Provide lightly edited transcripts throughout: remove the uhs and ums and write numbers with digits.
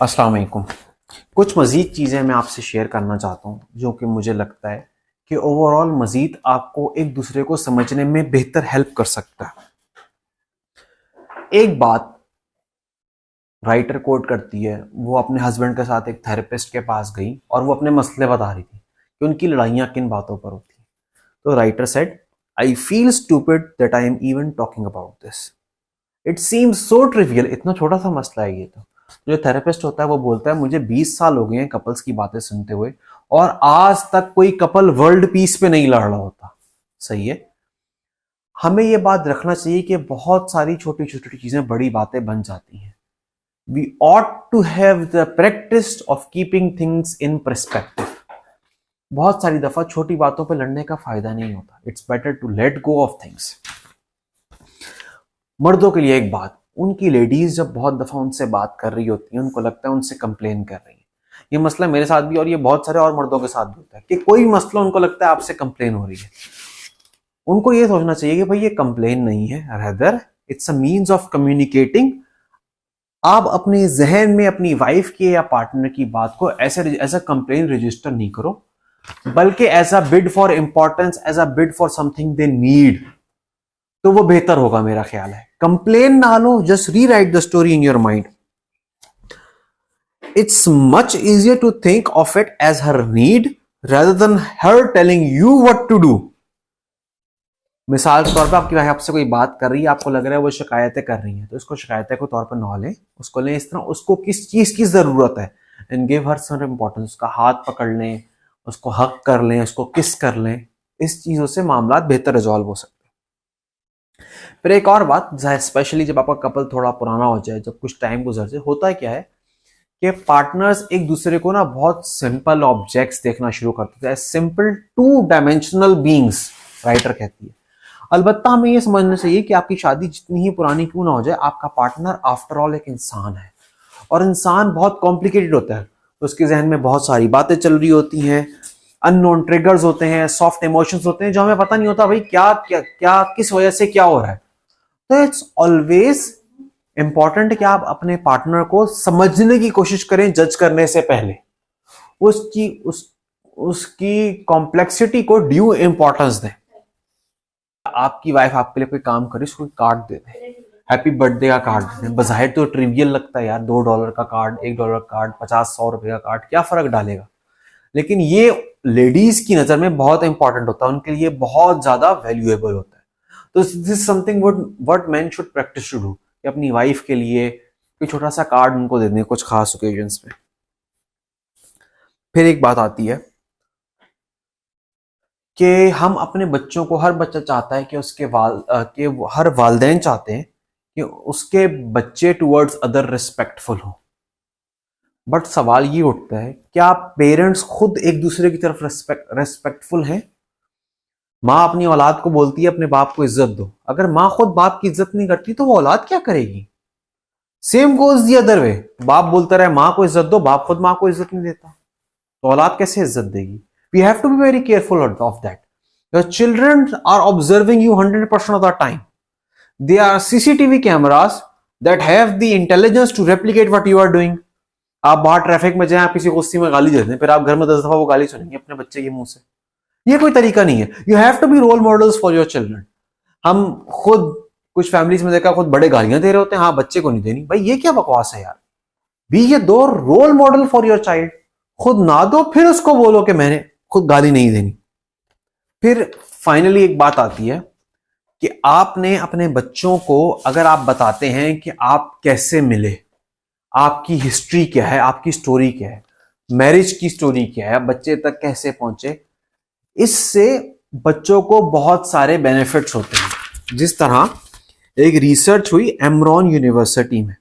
अस्सलाम वालेकुम। कुछ मज़ीद चीज़ें मैं आपसे शेयर करना चाहता हूँ जो कि मुझे लगता है कि ओवरऑल मज़ीद आपको एक दूसरे को समझने में बेहतर हेल्प कर सकता है। एक बात राइटर कोट करती है, वो अपने हस्बैंड के साथ एक थेरेपिस्ट के पास गई और वो अपने मसले बता रही थी कि उनकी लड़ाइयाँ किन बातों पर होती हैं। तो writer said, I feel stupid that I am even talking about this. It seems so trivial. इतना छोटा सा मसला है ये तो। जो थेरेपिस्ट होता है वो बोलता है मुझे 20 साल हो गए हैं कपल्स की बातें सुनते हुए और आज तक कोई कपल वर्ल्ड पीस पे नहीं लड़ रहा होता। सही है। हमें ये बात रखना चाहिए कि बहुत सारी छोटी छोटी चीजें बड़ी बातें बन जाती हैं। We ought to have the practice of keeping things in perspective. बहुत सारी दफा छोटी बातों पे लड़ने का फायदा नहीं होता। It's better to let go of things. मर्दों के लिए एक बात, उनकी लेडीज जब बहुत दफा उनसे बात कर रही होती हैं, उनको लगता है उनसे कंप्लेन कर रही है। ये मसला मेरे साथ भी और ये बहुत सारे और मर्दों के साथ भी होता है कि कोई मसला उनको लगता है आपसे कंप्लेन हो रही है। उनको ये सोचना चाहिए कि भाई ये कंप्लेन नहीं है, rather it's a means of communicating. आप अपने जहन में अपनी वाइफ की या पार्टनर की बात को ऐसे एज अ कंप्लेन रजिस्टर नहीं करो, बल्कि as a bid for importance, as a bid for something they need, तो वो बेहतर होगा। मेरा ख्याल है कंप्लेन ना लो, just rewrite the story in your mind. It's much easier to think of it as her need rather than her telling you what to do। मिसाल के तौर पे आपकी वाइफ आपसे कोई बात कर रही है, आपको लग रहा है वो शिकायतें कर रही हैं, तो इसको शिकायतें के तौर पर ना लें, उसको लें इस तरह उसको किस चीज की जरूरत है and give her some importance. उसका हाथ पकड़ लें, उसको हक कर लें, उसको किस कर लें। इस चीजों से मामला बेहतर रिजॉल्व हो सकते हैं। फिर एक और बात, स्पेशली जब आपका कपल थोड़ा पुराना हो जाए, जब कुछ टाइम गुजर जाए, होता है क्या है कि पार्टनर्स एक दूसरे को ना बहुत सिंपल ऑब्जेक्ट्स देखना शुरू करते हैं, simple two dimensional beings writer कहती है। अलबत्ता हमें ये समझना चाहिए कि आपकी शादी जितनी ही पुरानी क्यों ना हो जाए, आपका पार्टनर आफ्टर ऑल एक इंसान है और इंसान बहुत कॉम्प्लिकेटेड होता है। तो उसके जहन में बहुत सारी बातें चल रही होती हैं, अननोन ट्रिगर्स होते हैं, सॉफ्ट इमोशंस होते हैं जो हमें पता नहीं होता भाई क्या क्या क्या किस वजह से क्या हो रहा है। तो इट्स ऑलवेज इंपॉर्टेंट कि आप अपने पार्टनर को समझने की कोशिश करें जज करने से पहले। उसकी कॉम्प्लेक्सिटी को ड्यू इंपॉर्टेंस दें। आपकी वाइफ आपके लिए कोई काम करे, उसको कार्ड दे दे, हैप्पी बर्थडे का कार्ड दे दें। बज़ाहिर तो ट्रिवियल लगता है यार, $2 का कार्ड, $1 का कार्ड, 50-100 रुपए का कार्ड, क्या फर्क डालेगा। लेकिन ये लेडीज की नजर में बहुत इंपॉर्टेंट होता है, उनके लिए बहुत ज्यादा वैल्यूएबल होता है। तो this something what man should practice to do, कि अपनी वाइफ के लिए कोई छोटा सा कार्ड उनको दे दें कुछ खास ओकेजन्स पे। फिर एक बात आती है कि हम अपने बच्चों को, हर बच्चा चाहता है कि हर वालिदैन चाहते हैं कि उसके बच्चे टुवर्ड्स अदर रिस्पेक्टफुल हो। बट सवाल ये उठता है, क्या पेरेंट्स खुद एक दूसरे की तरफ रेस्पेक्टफुल हैं? माँ अपनी औलाद को बोलती है अपने बाप को इज्जत दो, अगर माँ खुद बाप की इज्जत नहीं करती तो वो औलाद क्या करेगी? Same goes the other way. बाप बोलता रहे माँ को इज्जत दो, बाप खुद माँ को इज्जत नहीं देता, तो औलाद कैसे इज्जत देगी? We have to be very careful of that. Your children are observing you 100% of the time. They are CCTV cameras that have the intelligence to replicate what you are doing. आप बाहर ट्रैफिक में जाएं, आप किसी गुस्से में गाली दे दें, फिर आप घर में 10 दफा वो गाली सुनेंगे अपने बच्चे के मुंह से। ये कोई तरीका नहीं है। You have to be role models for your children. हम खुद कुछ फैमिलीज में देखा, खुद बड़े गालियां दे रहे होते हैं, हाँ बच्चे को नहीं देनी। भाई ये क्या बकवास है यार। बी ये दो role model for your child. खुद ना दो, फिर उसको बोलो कि मैंने खुद गाली नहीं देनी। फिर फाइनली एक बात आती है कि आपने अपने बच्चों को, अगर आप बताते हैं कि आप कैसे मिले, आपकी हिस्ट्री क्या है, आपकी स्टोरी क्या है, मैरिज की स्टोरी क्या है, बच्चे तक कैसे पहुंचे, इससे बच्चों को बहुत सारे बेनिफिट्स होते हैं। जिस तरह एक रिसर्च हुई एमरॉन यूनिवर्सिटी में,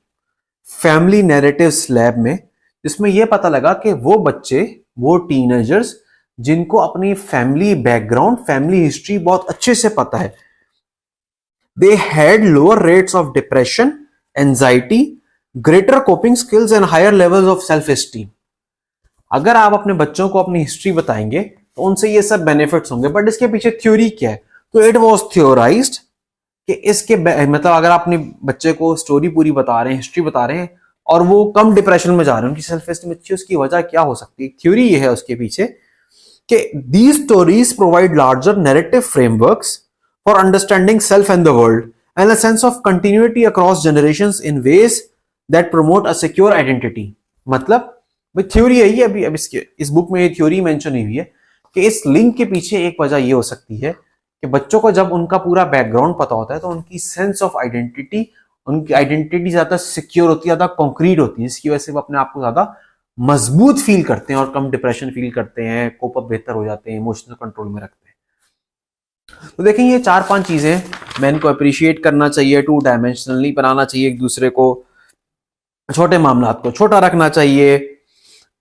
फैमिली नैरेटिव्स लैब में, जिसमें यह पता लगा कि वो बच्चे, वो टीनेजर्स जिनको अपनी फैमिली बैकग्राउंड, फैमिली हिस्ट्री बहुत अच्छे से पता है, they had lower rates of depression, anxiety, greater coping skills and higher levels of self esteem. अगर आप अपने बच्चों को अपनी हिस्ट्री बताएंगे तो उनसे ये सब बेनिफिट्स होंगे। बट इसके पीछे थ्योरी क्या है? तो इट वाज थ्योराइज्ड कि इसके मतलब अगर आप अपने बच्चे को स्टोरी पूरी बता रहे हैं, हिस्ट्री बता रहे हैं, और वो कम डिप्रेशन में जा रहे हैं, उनकी सेल्फ एस्टीम अच्छी है, उसकी वजह क्या हो सकती है? थ्योरी ये है उसके पीछे कि these stories provide larger narrative frameworks for understanding self and the world and a sense of continuity across generations in ways that promote a secure identity. मतलब थ्योरी है ये, अभी इस बुक में ये थ्योरी मेंशन हुई है कि इस लिंक के पीछे एक वजह ये हो सकती है कि बच्चों को जब उनका पूरा बैकग्राउंड पता होता है तो उनकी सेंस ऑफ आइडेंटिटी, उनकी आइडेंटिटी ज्यादा सिक्योर होती है, ज्यादा कॉन्क्रीट होती है, जिसकी वजह से वो अपने आप को ज्यादा मजबूत फील करते हैं और कम डिप्रेशन फील करते हैं, कोप अप बेहतर हो जाते हैं, इमोशनल कंट्रोल में रखते हैं। तो देखें ये 4-5 चीजें मैन को अप्रिशिएट करना चाहिए, 2 डायमेंशनली बनाना चाहिए एक दूसरे को, छोटे मामला को छोटा रखना चाहिए,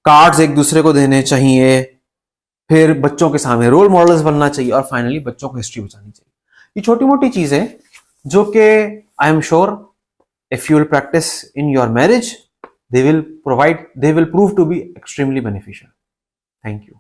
कार्ड्स एक दूसरे को देने चाहिए, फिर बच्चों के सामने रोल मॉडल्स बनना चाहिए, और फाइनली बच्चों को हिस्ट्री बचानी चाहिए। ये छोटी मोटी चीजें जो कि I am sure if you will practice in your marriage, they will prove to be extremely beneficial. Thank you.